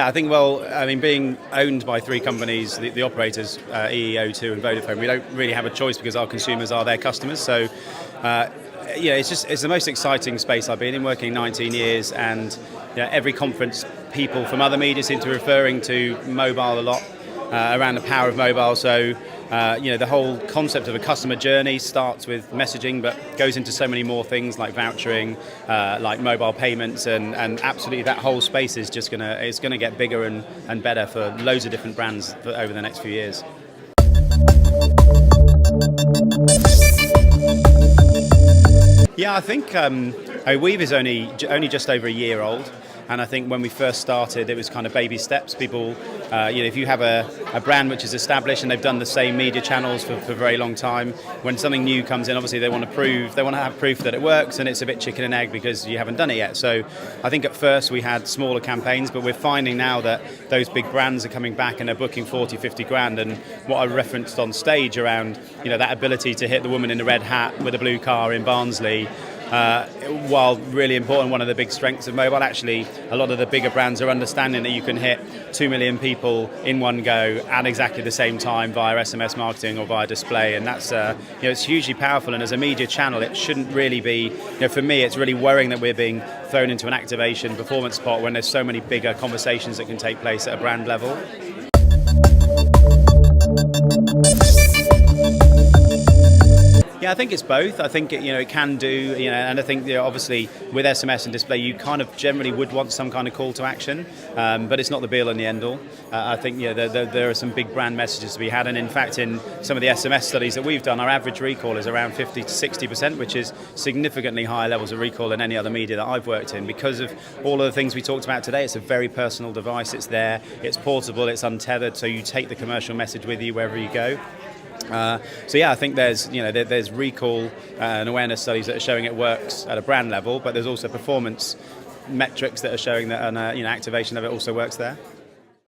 Yeah, I think, well, I mean, being owned by three companies, the operators, EE, O2 and Vodafone, we don't really have a choice because our consumers are their customers. So, it's the most exciting space I've been in, working 19 years, and every conference, people from other media seem to be referring to mobile a lot, around the power of mobile. So, the whole concept of a customer journey starts with messaging, but goes into so many more things like vouchering, like mobile payments, and absolutely that whole space is just gonna get bigger and better for loads of different brands over the next few years. Yeah, I think WEVE is only just over a year old. And I think when we first started, it was kind of baby steps. People, if you have a brand which is established and they've done the same media channels for a very long time, when something new comes in, obviously they want to have proof that it works, and it's a bit chicken and egg because you haven't done it yet. So I think at first we had smaller campaigns, but we're finding now that those big brands are coming back and they're booking 40, 50 grand. And what I referenced on stage around, that ability to hit the woman in the red hat with a blue car in Barnsley, while really important, one of the big strengths of mobile, actually a lot of the bigger brands are understanding that you can hit 2 million people in one go at exactly the same time via SMS marketing or via display, and that's it's hugely powerful. And as a media channel, it shouldn't really be, for me, it's really worrying that we're being thrown into an activation performance spot when there's so many bigger conversations that can take place at a brand level. Yeah, I think it's both. I think it can do, and I think obviously with SMS and display, you kind of generally would want some kind of call to action, but it's not the be all and the end all. I think there are some big brand messages to be had, and in fact, in some of the SMS studies that we've done, our average recall is around 50 to 60%, which is significantly higher levels of recall than any other media that I've worked in, because of all of the things we talked about today. It's a very personal device. It's there. It's portable. It's untethered, so you take the commercial message with you wherever you go. I think there's recall and awareness studies that are showing it works at a brand level, but there's also performance metrics that are showing that activation of it also works there.